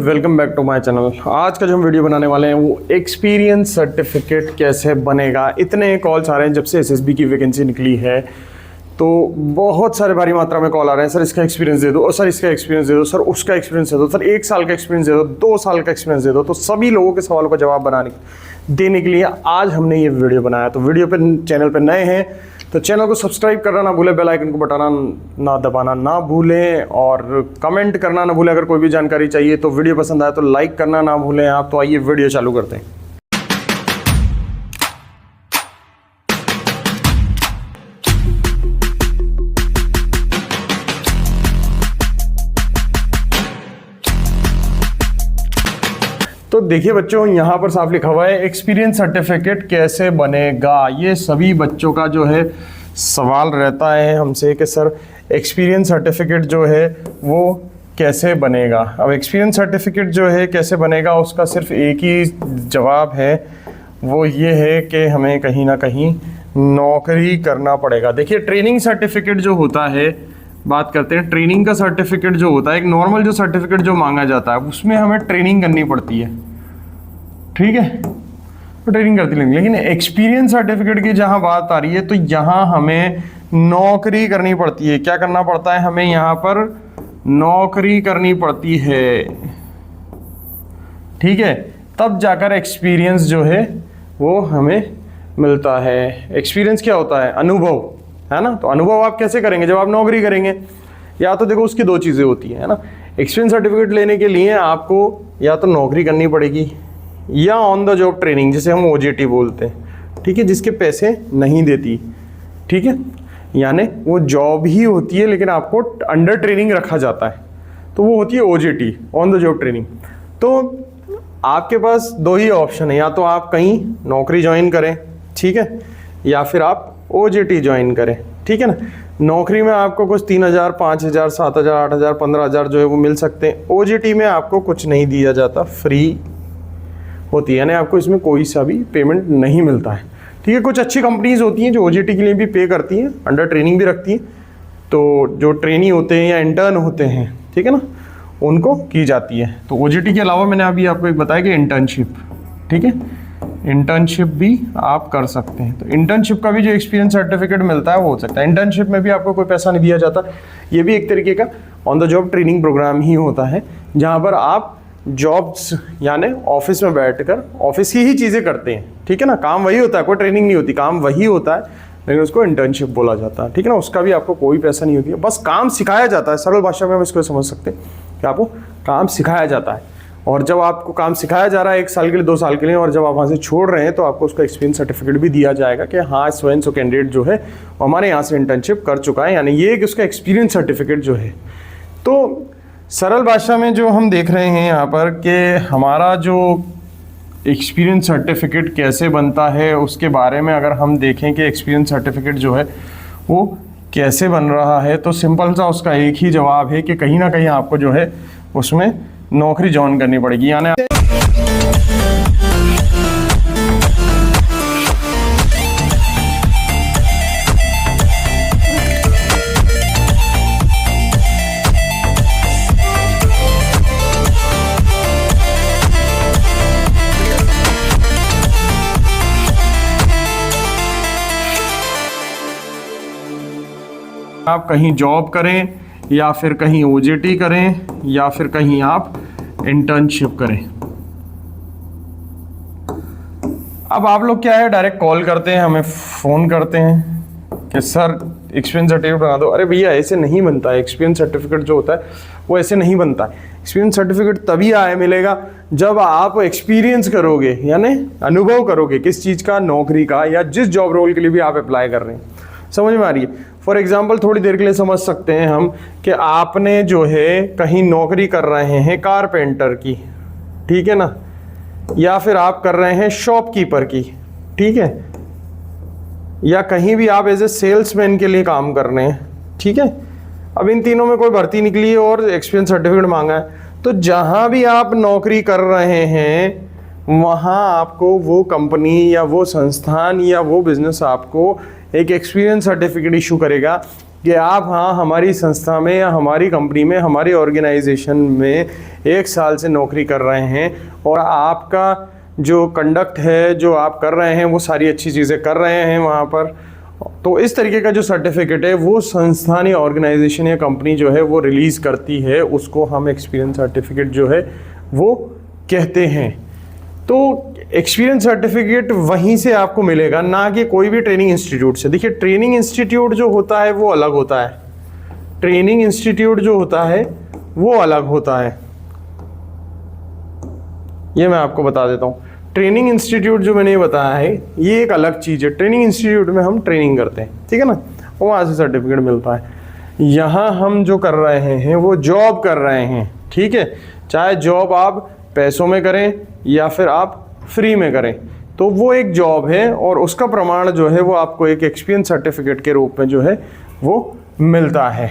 Welcome back to my channel. आज का जो हम वीडियो बनाने वाले हैं वो एक्सपीरियंस सर्टिफिकेट कैसे बनेगा। इतने कॉल्स आ रहे हैं जब से एसएसबी की वैकेंसी निकली है, तो बहुत सारे भारी मात्रा में कॉल आ रहे हैं। सर इसका एक्सपीरियंस दे दो, और सर इसका एक्सपीरियंस दे दो, सर उसका एक्सपीरियंस दे दो, सर 1 साल का एक्सपीरियंस दे दो, 2 साल का एक्सपीरियंस दे दो। तो सभी लोगों के सवालों का जवाब देने के लिए आज हमने ये वीडियो बनाया। तो वीडियो पे चैनल पे नए हैं तो चैनल को सब्सक्राइब करना ना भूलें, बेल आइकन को बटाना ना दबाना ना भूलें, और कमेंट करना ना भूलें। अगर कोई भी जानकारी चाहिए तो वीडियो पसंद आए तो लाइक करना ना भूलें आप। तो आइए वीडियो चालू करते हैं। तो देखिए बच्चों, यहाँ पर साफ लिखा हुआ है एक्सपीरियंस सर्टिफिकेट कैसे बनेगा। ये सभी बच्चों का जो है सवाल रहता है हमसे कि सर एक्सपीरियंस सर्टिफिकेट जो है वो कैसे बनेगा। अब एक्सपीरियंस सर्टिफिकेट जो है कैसे बनेगा, उसका सिर्फ एक ही जवाब है, वो ये है कि हमें कहीं ना कहीं नौकरी करना पड़ेगा। देखिए ट्रेनिंग सर्टिफिकेट जो होता है, बात करते हैं ट्रेनिंग का सर्टिफिकेट जो होता है, एक नॉर्मल जो सर्टिफिकेट जो मांगा जाता है उसमें हमें ट्रेनिंग करनी पड़ती है, ठीक है, तो ट्रेनिंग करती है। लेकिन एक्सपीरियंस सर्टिफिकेट की जहां बात आ रही है तो यहां हमें नौकरी करनी पड़ती है। क्या करना पड़ता है हमें? यहां पर नौकरी करनी पड़ती है, ठीक है, तब जाकर एक्सपीरियंस जो है वो हमें मिलता है। एक्सपीरियंस क्या होता है? अनुभव, है ना। तो अनुभव आप कैसे करेंगे? जब आप नौकरी करेंगे। या तो देखो उसकी 2 चीज़ें होती है ना। एक्सपीरियंस सर्टिफिकेट लेने के लिए आपको या तो नौकरी करनी पड़ेगी या ऑन द जॉब ट्रेनिंग, जिसे हम ओजेटी बोलते हैं, ठीक है, जिसके पैसे नहीं देती, ठीक है, यानी वो जॉब ही होती है लेकिन आपको अंडर ट्रेनिंग रखा जाता है, तो वो होती है OJT, on the job training. तो आपके पास 2 ही ऑप्शन है, या तो आप कहीं नौकरी ज्वाइन करें, ठीक है, या फिर आप ओजेटी ज्वाइन करें, ठीक है ना। नौकरी में आपको कुछ 3,000, 5,000, 7,000, 8,000, 15,000 जो है वो मिल सकते हैं। ओजेटी में आपको कुछ नहीं दिया जाता, फ्री होती है, यानी आपको इसमें कोई सा भी पेमेंट नहीं मिलता है, ठीक है। कुछ अच्छी कंपनीज होती हैं जो ओजेटी के लिए भी पे करती हैं, अंडर ट्रेनिंग भी रखती हैं, तो जो ट्रेनी होते हैं या इंटर्न होते हैं, ठीक है ना, उनको की जाती है। तो ओजेटी के अलावा मैंने अभी आपको एक बताया कि इंटर्नशिप, ठीक है, इंटर्नशिप भी आप कर सकते हैं। तो इंटर्नशिप का भी जो एक्सपीरियंस सर्टिफिकेट मिलता है वो हो सकता है। इंटर्नशिप में भी आपको कोई पैसा नहीं दिया जाता, ये भी एक तरीके का on the job training program ही होता है, जहाँ पर आप जॉब्स यानी ऑफिस में बैठकर ऑफिस की ही चीज़ें करते हैं, ठीक है ना। काम वही होता है, कोई ट्रेनिंग नहीं होती, काम वही होता है, लेकिन उसको इंटर्नशिप बोला जाता है, ठीक है ना। उसका भी आपको कोई पैसा नहीं होती है, बस काम सिखाया जाता है। सरल भाषा में हम इसको समझ सकते हैं कि आपको काम सिखाया जाता है, और जब आपको काम सिखाया जा रहा है 1 साल के लिए, 2 साल के लिए, और जब आप वहाँ से छोड़ रहे हैं तो आपको उसका एक्सपीरियंस सर्टिफिकेट भी दिया जाएगा कि हाँ स्वयं सो कैंडिडेट जो है हमारे यहाँ से इंटर्नशिप कर चुका है, यानी ये कि उसका एक्सपीरियंस सर्टिफिकेट जो है। तो सरल भाषा में जो हम देख रहे हैं यहाँ पर कि हमारा जो एक्सपीरियंस सर्टिफिकेट कैसे बनता है उसके बारे में अगर हम देखें कि एक्सपीरियंस सर्टिफिकेट जो है वो कैसे बन रहा है, तो सिंपल सा उसका एक ही जवाब है कि कहीं ना कहीं आपको जो है उसमें नौकरी ज्वाइन करनी पड़ेगी। यानी आप कहीं जॉब करें, या फिर कहीं ओजेटी करें, या फिर कहीं आप इंटर्नशिप करें। अब आप लोग क्या है, डायरेक्ट कॉल करते हैं, हमें फ़ोन करते हैं कि सर एक्सपीरियंस सर्टिफिकेट बना दो। अरे भैया ऐसे नहीं बनता है, एक्सपीरियंस सर्टिफिकेट जो होता है वो ऐसे नहीं बनता है। एक्सपीरियंस सर्टिफिकेट तभी मिलेगा जब आप एक्सपीरियंस करोगे, यानी अनुभव करोगे किस चीज़ का, नौकरी का, या जिस जॉब रोल के लिए भी आप अप्लाई कर रहे हैं। समझ में आ रही है? फॉर एग्जाम्पल थोड़ी देर के लिए समझ सकते हैं हम कि आपने जो है कहीं नौकरी कर रहे हैं कारपेंटर की, ठीक है ना, या फिर आप कर रहे हैं शॉपकीपर की, ठीक है, या कहीं भी आप एज ए सेल्समैन के लिए काम कर रहे हैं, ठीक है। अब इन तीनों में कोई भर्ती निकली है और एक्सपीरियंस सर्टिफिकेट मांगा है, तो जहां भी आप नौकरी कर रहे हैं वहाँ आपको वो कंपनी या वो संस्थान या वो बिजनेस आपको एक एक्सपीरियंस सर्टिफिकेट इशू करेगा कि आप हाँ हमारी संस्था में या हमारी कंपनी में, हमारी ऑर्गेनाइजेशन में 1 साल से नौकरी कर रहे हैं और आपका जो कंडक्ट है, जो आप कर रहे हैं, वो सारी अच्छी चीज़ें कर रहे हैं वहाँ पर, तो इस तरीके का जो सर्टिफिकेट है वो संस्थान या ऑर्गेनाइजेशन या कंपनी जो है वो रिलीज़ करती है, उसको हम एक्सपीरियंस सर्टिफिकेट जो है वो कहते हैं। तो एक्सपीरियंस सर्टिफिकेट वहीं से आपको मिलेगा, ना कि कोई भी ट्रेनिंग इंस्टीट्यूट से। देखिए ट्रेनिंग इंस्टीट्यूट जो होता है वो अलग होता है, ट्रेनिंग इंस्टीट्यूट जो होता है वो अलग होता है, ये मैं आपको बता देता हूँ। ट्रेनिंग इंस्टीट्यूट जो मैंने बताया है ये एक अलग चीज़ है। ट्रेनिंग इंस्टीट्यूट में हम ट्रेनिंग करते हैं, ठीक है ना, वहाँ से सर्टिफिकेट मिलता है। यहाँ हम जो कर रहे हैं वो जॉब कर रहे हैं, ठीक है, चाहे जॉब आप पैसों में करें या फिर आप फ्री में करें, तो वो एक जॉब है और उसका प्रमाण जो है वो आपको एक एक्सपीरियंस सर्टिफिकेट के रूप में जो है वो मिलता है।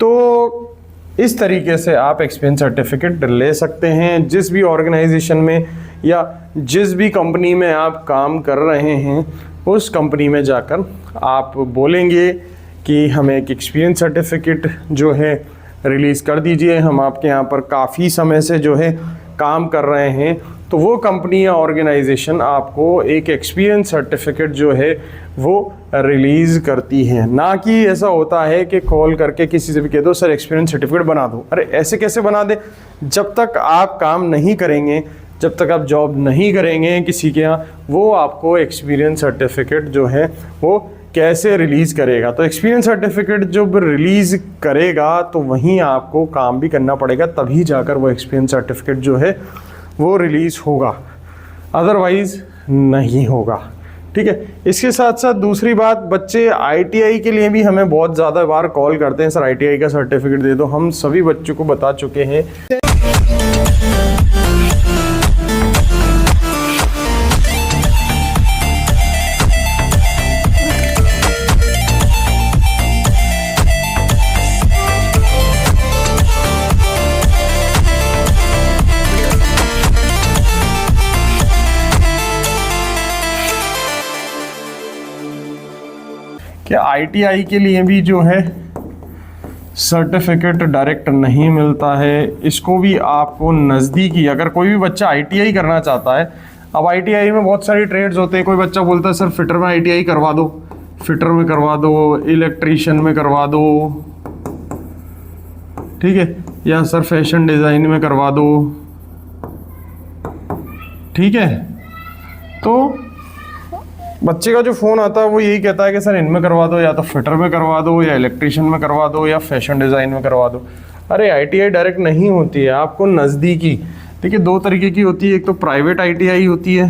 तो इस तरीके से आप एक्सपीरियंस सर्टिफिकेट ले सकते हैं। जिस भी ऑर्गेनाइजेशन में या जिस भी कंपनी में आप काम कर रहे हैं उस कंपनी में जाकर आप बोलेंगे कि हमें एक एक्सपीरियंस सर्टिफिकेट जो है रिलीज़ कर दीजिए, हम आपके यहाँ पर काफ़ी समय से जो है काम कर रहे हैं, तो वो कंपनी या ऑर्गेनाइजेशन आपको एक एक्सपीरियंस सर्टिफिकेट जो है वो रिलीज़ करती है। ना कि ऐसा होता है कि कॉल करके किसी से भी कह दो सर एक्सपीरियंस सर्टिफिकेट बना दो। अरे ऐसे कैसे बना दे, जब तक आप काम नहीं करेंगे, जब तक आप जॉब नहीं करेंगे किसी के यहाँ, वो आपको एक्सपीरियंस सर्टिफिकेट जो है वो कैसे रिलीज़ करेगा। तो एक्सपीरियंस सर्टिफिकेट जब रिलीज़ करेगा तो वहीं आपको काम भी करना पड़ेगा, तभी जाकर वो एक्सपीरियंस सर्टिफिकेट जो है वो रिलीज़ होगा, अदरवाइज़ नहीं होगा, ठीक है। इसके साथ साथ दूसरी बात, बच्चे ITI के लिए भी हमें बहुत ज़्यादा बार कॉल करते हैं, सर ITI का सर्टिफिकेट दे दो। हम सभी बच्चों को बता चुके हैं कि ITI के लिए भी जो है सर्टिफिकेट डायरेक्ट नहीं मिलता है, इसको भी आपको नज़दीकी, अगर कोई भी बच्चा ITI करना चाहता है, अब ITI में बहुत सारी ट्रेड्स होते हैं, कोई बच्चा बोलता है सर फिटर में ITI करवा दो, फिटर में करवा दो, इलेक्ट्रीशियन में करवा दो, ठीक है, या सर फैशन डिज़ाइन में करवा दो, ठीक है। तो बच्चे का जो फ़ोन आता है वो यही कहता है कि सर इनमें करवा दो, या तो फिटर में करवा दो, या इलेक्ट्रीशियन में करवा दो, या फैशन डिज़ाइन में करवा दो। अरे ITI डायरेक्ट नहीं होती है, आपको नज़दीकी, देखिए 2 तरीके की होती है, एक तो प्राइवेट ITI होती है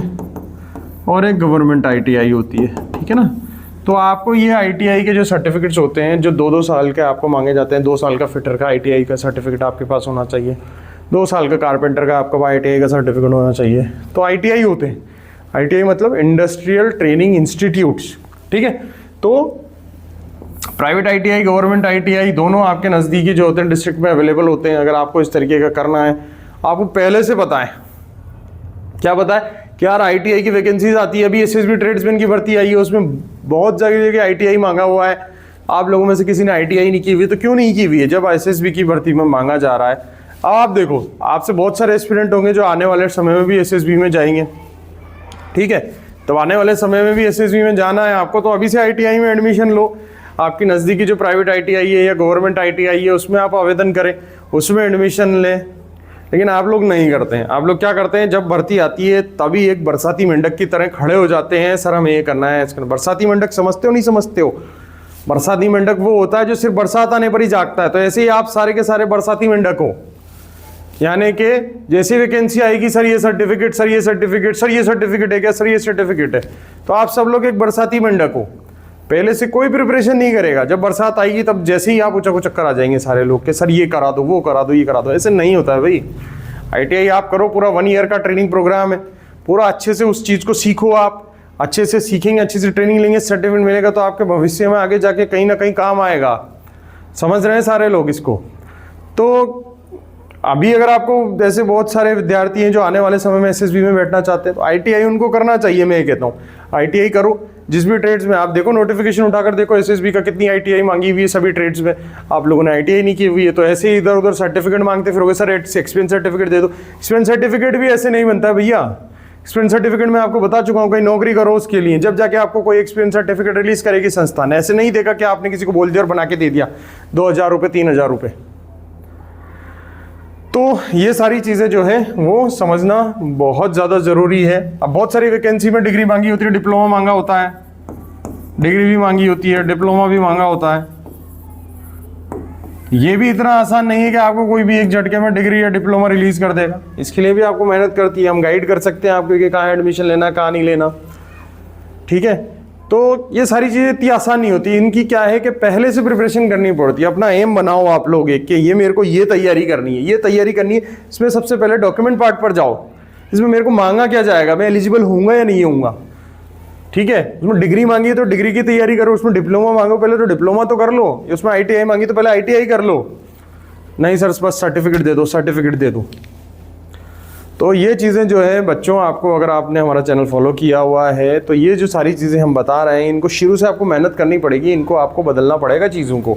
और एक गवर्नमेंट ITI होती है, ठीक है ना। तो आपको ये ITI के जो सर्टिफिकेट्स होते हैं जो 2-2 साल के आपको मांगे जाते हैं, 2 साल का फिटर का ITI का सर्टिफिकेट आपके पास होना चाहिए, 2 साल का कारपेंटर का आपका ITI का सर्टिफिकेट होना चाहिए, तो ITI होते हैं। ITI मतलब इंडस्ट्रियल ट्रेनिंग इंस्टीट्यूट्स, ठीक है। तो प्राइवेट ITI, गवर्नमेंट ITI दोनों आपके नज़दीकी जो होते हैं डिस्ट्रिक्ट में अवेलेबल होते हैं। अगर आपको इस तरीके का करना है, आपको पहले से पता है, क्या पता है कि यार ITI की वैकेंसीज आती है, अभी SSB ट्रेड्समैन की भर्ती आई है, उसमें बहुत जगह ITI मांगा हुआ है। आप लोगों में से किसी ने ITI नहीं की हुई, तो क्यों नहीं की हुई है जब SSB की भर्ती में मांगा जा रहा है। अब आप देखो, आपसे बहुत सारे एस्पिरेंट होंगे जो आने वाले समय में भी SSB में जाएंगे, ठीक है। तो आने वाले समय में भी SSB में जाना है आपको, तो अभी से ITI में एडमिशन लो। आपकी नज़दीकी जो प्राइवेट ITI है या गवर्नमेंट ITI है उसमें आप आवेदन करें, उसमें एडमिशन लें। लेकिन आप लोग नहीं करते हैं। आप लोग क्या करते हैं, जब भर्ती आती है तभी एक बरसाती मेंढक की तरह खड़े हो जाते हैं, सर हमें ये करना है, इसका। बरसाती मेंढक समझते हो नहीं समझते हो? बरसाती मेंढक वो होता है जो सिर्फ बरसात आने पर ही जागता है। तो ऐसे ही आप सारे के सारे बरसाती मेंढक हो, यानी कि जैसी वैकेंसी आएगी, सर ये सर्टिफिकेट, सर ये सर्टिफिकेट, सर ये सर्टिफिकेट है क्या, सर ये सर्टिफिकेट है, तो आप सब लोग एक बरसाती मेंढक हो। पहले से कोई प्रिपरेशन नहीं करेगा, जब बरसात आएगी तब जैसे ही आप ऊँचा चक्कर आ जाएंगे सारे लोग के, सर ये करा दो, वो करा दो, ये करा दो। ऐसे नहीं होता है भाई। ITI आप करो, पूरा 1 ईयर का ट्रेनिंग प्रोग्राम है, पूरा अच्छे से उस चीज़ को सीखो। आप अच्छे से सीखेंगे, अच्छे से ट्रेनिंग लेंगे, सर्टिफिकेट मिलेगा, तो आपके भविष्य में आगे जाके कहीं ना कहीं काम आएगा। समझ रहे हैं सारे लोग इसको? तो अभी अगर आपको ऐसे बहुत सारे विद्यार्थी हैं जो आने वाले समय में SSB में बैठना चाहते हैं, तो ITI उनको करना चाहिए। मैं ये कहता हूँ ITI करो, जिस भी ट्रेड्स में आप देखो, नोटिफिकेशन उठाकर देखो एसएसबी का कितनी आईटीआई मांगी हुई है सभी ट्रेड्स में, आप लोगों ने आईटीआई नहीं की हुई है, तो ऐसे ही इधर उधर सर्टिफिकेट मांगते फिरोगे, सर एक्सपीरियंस सर्टिफिकेट दे दो। एक्सपीरियंस सर्टिफिकेट भी ऐसे नहीं बनता है भैया। एक्सपीरियंस सर्टिफिकेट मैं आपको बता चुका हूँ, कहीं नौकरी करो उसके लिए, जब जाके आपको कोई एक्सपीरियंस सर्टिफिकेट रिलीज करेगी संस्थान। ऐसे नहीं देगा कि आपने किसी को बोल दिया और बना के दे दिया 2000 रुपये 3000 रुपये। तो ये सारी चीज़ें जो है वो समझना बहुत ज़्यादा ज़रूरी है। अब बहुत सारी वैकेंसी में डिग्री मांगी होती है, डिप्लोमा मांगा होता है, डिग्री भी मांगी होती है, डिप्लोमा भी मांगा होता है। ये भी इतना आसान नहीं है कि आपको कोई भी एक झटके में डिग्री या डिप्लोमा रिलीज कर देगा। इसके लिए भी आपको मेहनत करती है, हम गाइड कर सकते हैं आपको कि कहाँ एडमिशन लेना, कहाँ नहीं लेना, ठीक है। तो ये सारी चीज़ें इतनी आसान नहीं होती, इनकी क्या है कि पहले से प्रिपरेशन करनी पड़ती है। अपना एम बनाओ आप लोग एक कि ये मेरे को ये तैयारी करनी है, ये तैयारी करनी है। इसमें सबसे पहले डॉक्यूमेंट पार्ट पर जाओ, इसमें मेरे को मांगा क्या जाएगा, मैं एलिजिबल होऊंगा या नहीं होऊंगा, ठीक है। उसमें डिग्री मांगी है तो डिग्री की तैयारी करो, उसमें डिप्लोमा मांगो पहले तो डिप्लोमा तो कर लो, उसमें आईटीआई मांगी तो पहले आईटीआई कर लो। नहीं सर बस सर्टिफिकेट दे दो, सर्टिफिकेट दे दो। तो ये चीज़ें जो है बच्चों, आपको अगर आपने हमारा चैनल फॉलो किया हुआ है तो ये जो सारी चीज़ें हम बता रहे हैं, इनको शुरू से आपको मेहनत करनी पड़ेगी, इनको आपको बदलना पड़ेगा चीज़ों को।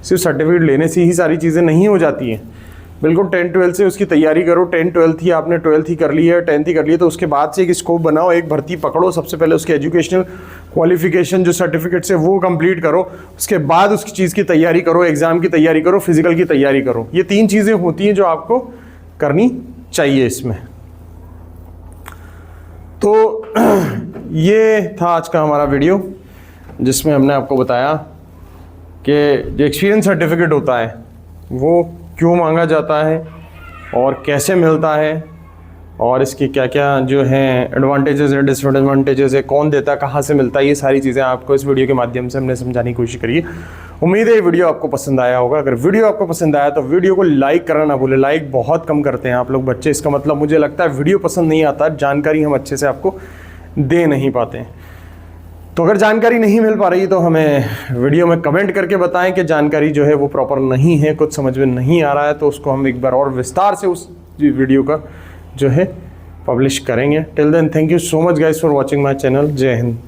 सिर्फ सर्टिफिकेट लेने से ही सारी चीज़ें नहीं हो जाती हैं। बिल्कुल 10-12 से उसकी तैयारी करो। 10-12 ही आपने 12th ही कर ली है, 10th ही कर ली है, तो उसके बाद से एक स्कोप बनाओ, एक भर्ती पकड़ो। सबसे पहले उसके एजुकेशनल क्वालिफिकेशन जो सर्टिफिकेट्स है वो कंप्लीट करो, उसके बाद उसकी चीज़ की तैयारी करो, एग्ज़ाम की तैयारी करो, फिजिकल की तैयारी करो। ये 3 चीज़ें होती हैं जो आपको करनी चाहिए इसमें। तो ये था आज का हमारा वीडियो, जिसमें हमने आपको बताया कि जो एक्सपीरियंस सर्टिफिकेट होता है वो क्यों मांगा जाता है और कैसे मिलता है, और इसकी क्या क्या जो हैं एडवांटेजेस है, डिसएडवांटेजेस है, कौन देता है, कहाँ से मिलता है, ये सारी चीज़ें आपको इस वीडियो के माध्यम से हमने समझाने की कोशिश करी है। उम्मीद है ये वीडियो आपको पसंद आया होगा। अगर वीडियो आपको पसंद आया तो वीडियो को लाइक करना ना भूलें। लाइक बहुत कम करते हैं आप लोग बच्चे, इसका मतलब मुझे लगता है वीडियो पसंद नहीं आता, जानकारी हम अच्छे से आपको दे नहीं पाते हैं। तो अगर जानकारी नहीं मिल पा रही तो हमें वीडियो में कमेंट करके बताएं कि जानकारी जो है वो प्रॉपर नहीं है, कुछ समझ में नहीं आ रहा है, तो उसको हम एक बार और विस्तार से उस वीडियो का जो है पब्लिश करेंगे। Till then thank you so much guys for watching my channel. जय हिंद।